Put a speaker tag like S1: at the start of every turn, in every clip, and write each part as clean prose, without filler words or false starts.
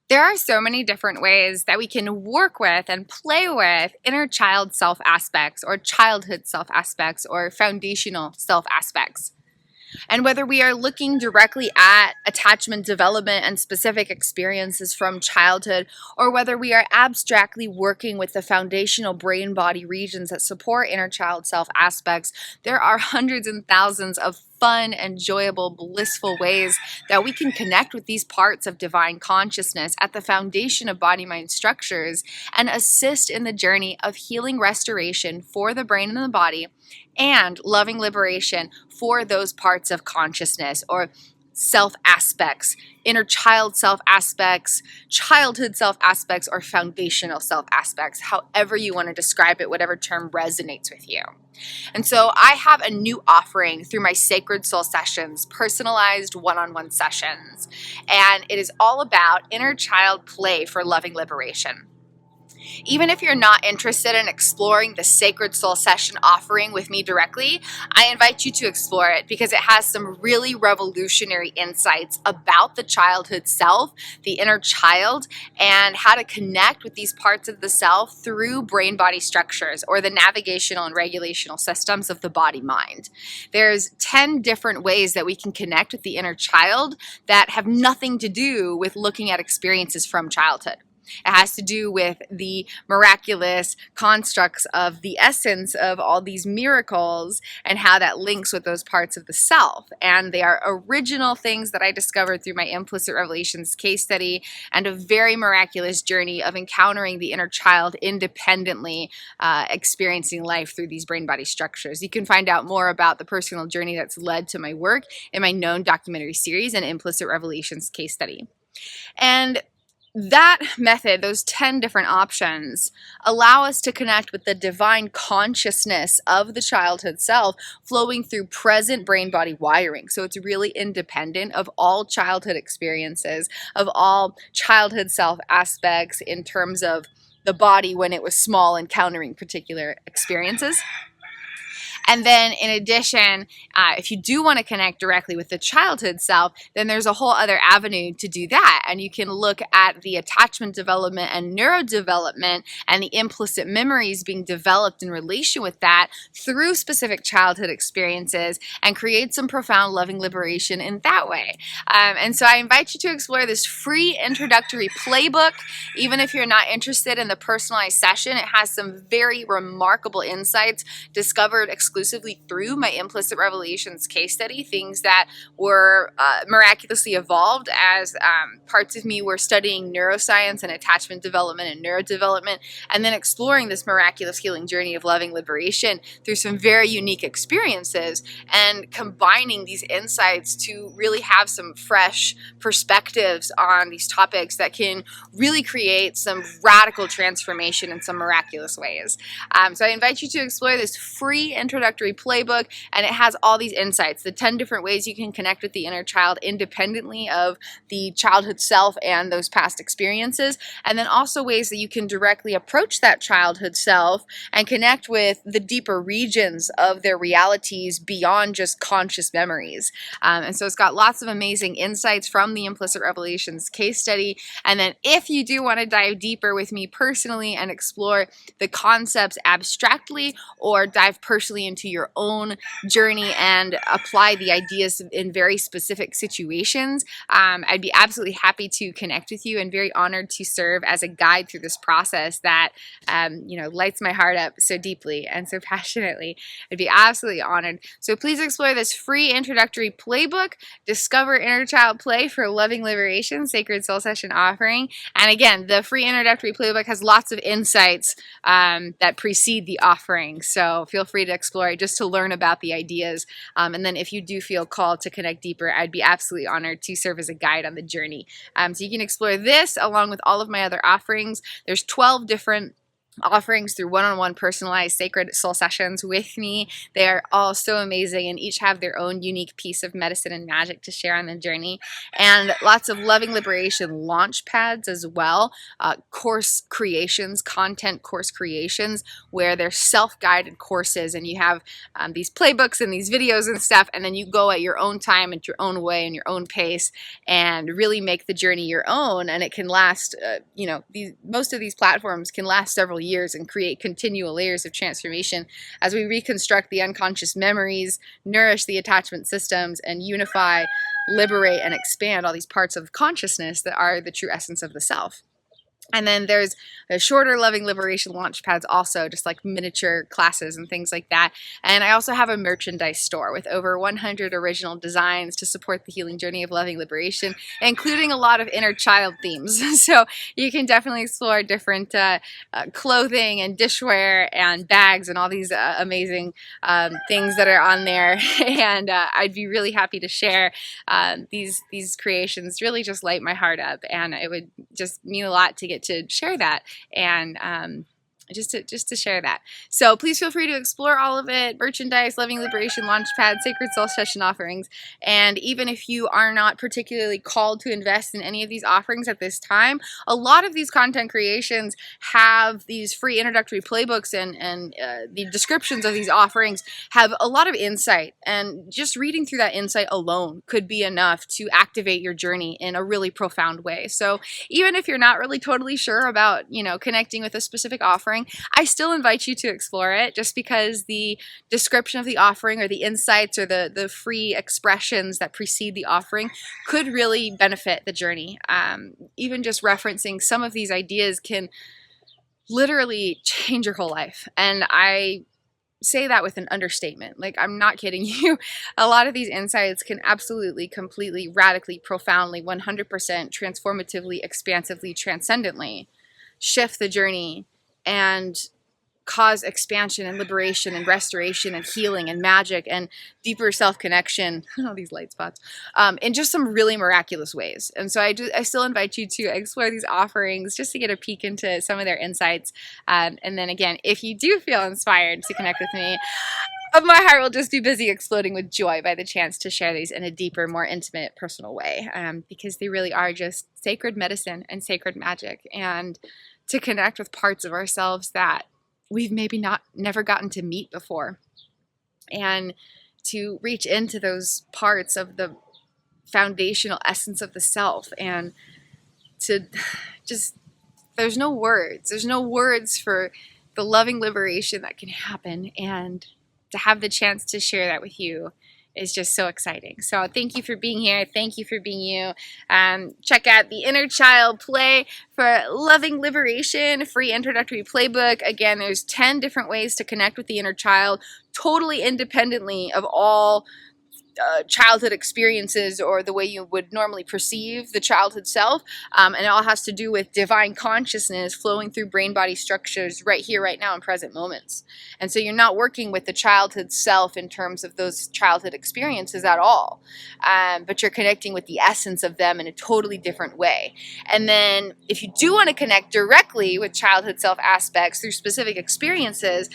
S1: There are so many different ways that we can work with and play with inner child self aspects or childhood self aspects or foundational self aspects. And whether we are looking directly at attachment development and specific experiences from childhood, or whether we are abstractly working with the foundational brain body regions that support inner child self aspects, there are hundreds and thousands of fun, enjoyable, blissful ways that we can connect with these parts of divine consciousness at the foundation of body-mind structures and assist in the journey of healing restoration for the brain and the body and loving liberation for those parts of consciousness or self aspects, inner child self aspects, childhood self aspects, or foundational self aspects, however you want to describe it, whatever term resonates with you. And so I have a new offering through my Sacred Soul Sessions, personalized one-on-one sessions, and it is all about inner child play for loving liberation. Even if you're not interested in exploring the Sacred Soul Session offering with me directly, I invite you to explore it because it has some really revolutionary insights about the childhood self, the inner child, and how to connect with these parts of the self through brain-body structures or the navigational and regulational systems of the body-mind. There's 10 different ways that we can connect with the inner child that have nothing to do with looking at experiences from childhood. It has to do with the miraculous constructs of the essence of all these miracles and how that links with those parts of the self. And they are original things that I discovered through my Implicit Revelations case study and a very miraculous journey of encountering the inner child independently, experiencing life through these brain-body structures. You can find out more about the personal journey that's led to my work in my known documentary series and Implicit Revelations case study. And that method, those 10 different options, allow us to connect with the divine consciousness of the childhood self flowing through present brain-body wiring. So it's really independent of all childhood experiences, of all childhood self aspects in terms of the body when it was small encountering particular experiences. And then in addition, if you do want to connect directly with the childhood self, then there's a whole other avenue to do that. And you can look at the attachment development and neurodevelopment and the implicit memories being developed in relation with that through specific childhood experiences and create some profound loving liberation in that way. And so I invite you to explore this free introductory playbook. Even if you're not interested in the personalized session, it has some very remarkable insights discovered exclusively through my Implicit Revelations case study, things that were miraculously evolved as parts of me were studying neuroscience and attachment development and neurodevelopment, and then exploring this miraculous healing journey of loving liberation through some very unique experiences and combining these insights to really have some fresh perspectives on these topics that can really create some radical transformation in some miraculous ways. So I invite you to explore this free introductory playbook, and it has all these insights, the 10 different ways you can connect with the inner child independently of the childhood self and those past experiences, and then also ways that you can directly approach that childhood self and connect with the deeper regions of their realities beyond just conscious memories. And so it's got lots of amazing insights from the Implicit Revelations case study. And then if you do want to dive deeper with me personally and explore the concepts abstractly or dive personally into your own journey and apply the ideas in very specific situations, I'd be absolutely happy to connect with you and very honored to serve as a guide through this process that lights my heart up so deeply and so passionately. I'd be absolutely honored. So please explore this free introductory playbook, Discover Inner Child Play for Loving Liberation, Sacred Soul Session offering. And again, the free introductory playbook has lots of insights that precede the offering. So feel free to explore it just to learn about the ideas. And then if you do feel called to connect deeper, I'd be absolutely honored to serve as a guide on the journey. So you can explore this along with all of my other offerings. There's 12 different offerings through one-on-one personalized sacred soul sessions with me. They are all so amazing and each have their own unique piece of medicine and magic to share on the journey. And lots of loving liberation launch pads as well, course creations, content course creations, where they're self-guided courses and you have these playbooks and these videos and stuff, and then you go at your own time, at your own way, and your own pace, and really make the journey your own. And it can last, most of these platforms can last several years and create continual layers of transformation as we reconstruct the unconscious memories, nourish the attachment systems, and unify, liberate, and expand all these parts of consciousness that are the true essence of the self. And then there's the shorter loving liberation launch pads also, just like miniature classes and things like that. And I also have a merchandise store with over 100 original designs to support the healing journey of loving liberation, including a lot of inner child themes. So you can definitely explore different clothing and dishware and bags and all these amazing things that are on there. And I'd be really happy to share these creations. Really just light my heart up, and it would just mean a lot to get to share that and just to share that. So please feel free to explore all of it: merchandise, loving liberation launchpad, sacred soul session offerings. And even if you are not particularly called to invest in any of these offerings at this time, a lot of these content creations have these free introductory playbooks, and the descriptions of these offerings have a lot of insight, and just reading through that insight alone could be enough to activate your journey in a really profound way. So even if you're not really totally sure about, connecting with a specific offering, I still invite you to explore it, just because the description of the offering or the insights or the free expressions that precede the offering could really benefit the journey. Even just referencing some of these ideas can literally change your whole life. And I say that with an understatement. Like, I'm not kidding you. A lot of these insights can absolutely, completely, radically, profoundly, 100% transformatively, expansively, transcendently shift the journey and cause expansion and liberation and restoration and healing and magic and deeper self-connection, all these light spots, in just some really miraculous ways. And so I still invite you to explore these offerings just to get a peek into some of their insights. And then again, if you do feel inspired to connect with me, my heart will just be busy exploding with joy by the chance to share these in a deeper, more intimate, personal way, because they really are just sacred medicine and sacred magic, and to connect with parts of ourselves that we've maybe never gotten to meet before, and to reach into those parts of the foundational essence of the self, and to just, there's no words for the loving liberation that can happen, and to have the chance to share that with you is just so exciting. So thank you for being here. Thank you for being you. Check out the InnerChild play for loving liberation, free introductory playbook. Again, there's 10 different ways to connect with the inner child, totally independently of all childhood experiences or the way you would normally perceive the childhood self. And it all has to do with divine consciousness flowing through brain-body structures right here, right now, in present moments. And so you're not working with the childhood self in terms of those childhood experiences at all, but you're connecting with the essence of them in a totally different way. And then if you do want to connect directly with childhood self aspects through specific experiences,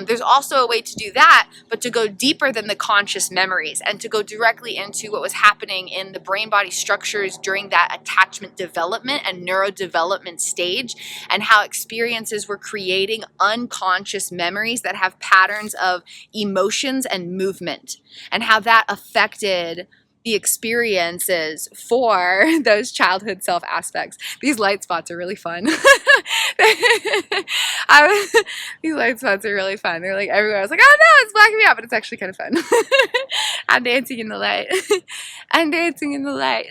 S1: there's also a way to do that, but to go deeper than the conscious memories and to go directly into what was happening in the brain-body structures during that attachment development and neurodevelopment stage, and how experiences were creating unconscious memories that have patterns of emotions and movement, and how that affected the experiences for those childhood self aspects. These light spots are really fun. These light spots are really fun. They're like everywhere. I was like, oh no, it's blacking me out, but it's actually kind of fun. I'm dancing in the light. I'm dancing in the light.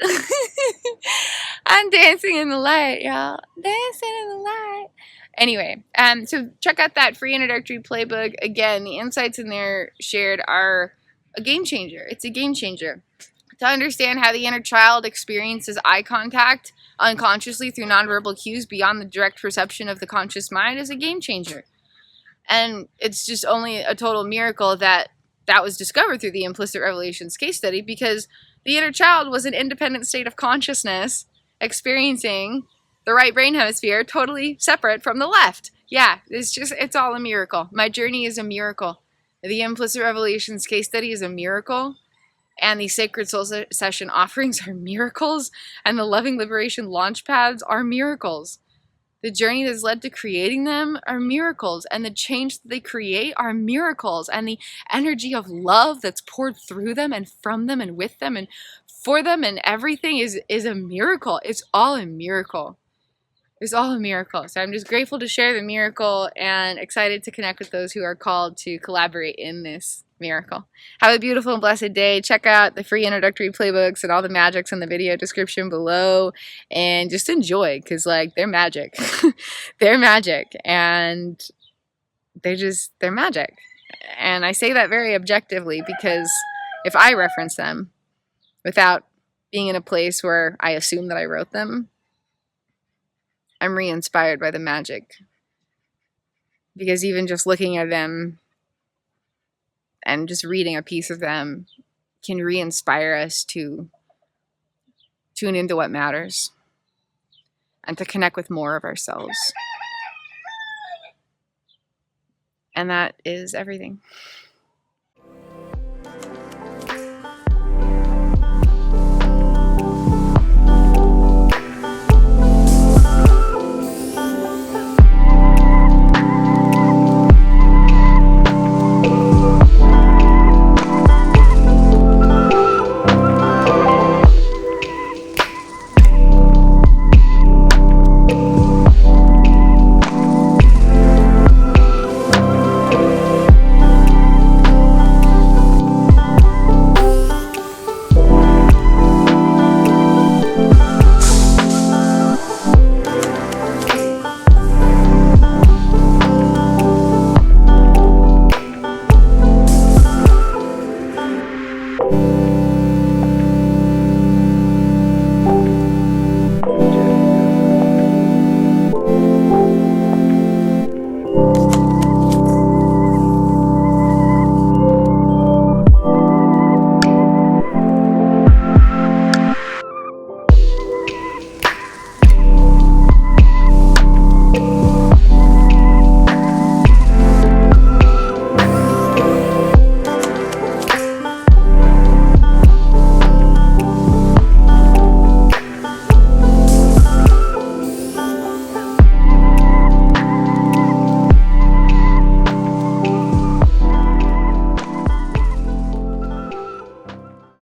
S1: I'm dancing in the light, y'all. Dancing in the light. Anyway, so check out that free introductory playbook. Again, the insights in there shared are a game changer. It's a game changer. To understand how the inner child experiences eye contact unconsciously through nonverbal cues beyond the direct perception of the conscious mind is a game changer. And it's just only a total miracle that that was discovered through the implicit revelations case study, because the inner child was an independent state of consciousness experiencing the right brain hemisphere totally separate from the left. Yeah, it's all a miracle. My journey is a miracle. The Implicit Revelations case study is a miracle. And the Sacred Soul Session offerings are miracles. And the Loving Liberation launch pads are miracles. The journey that's led to creating them are miracles. And the change that they create are miracles. And the energy of love that's poured through them and from them and with them and for them and everything is a miracle. It's all a miracle. It's all a miracle. So I'm just grateful to share the miracle and excited to connect with those who are called to collaborate in this miracle. Have a beautiful and blessed day. Check out the free introductory playbooks and all the magics in the video description below and just enjoy, because like they're magic. They're magic, and they're magic. And I say that very objectively because if I reference them without being in a place where I assume that I wrote them, I'm re-inspired by the magic, because even just looking at them and just reading a piece of them can re-inspire us to tune into what matters and to connect with more of ourselves. And that is everything.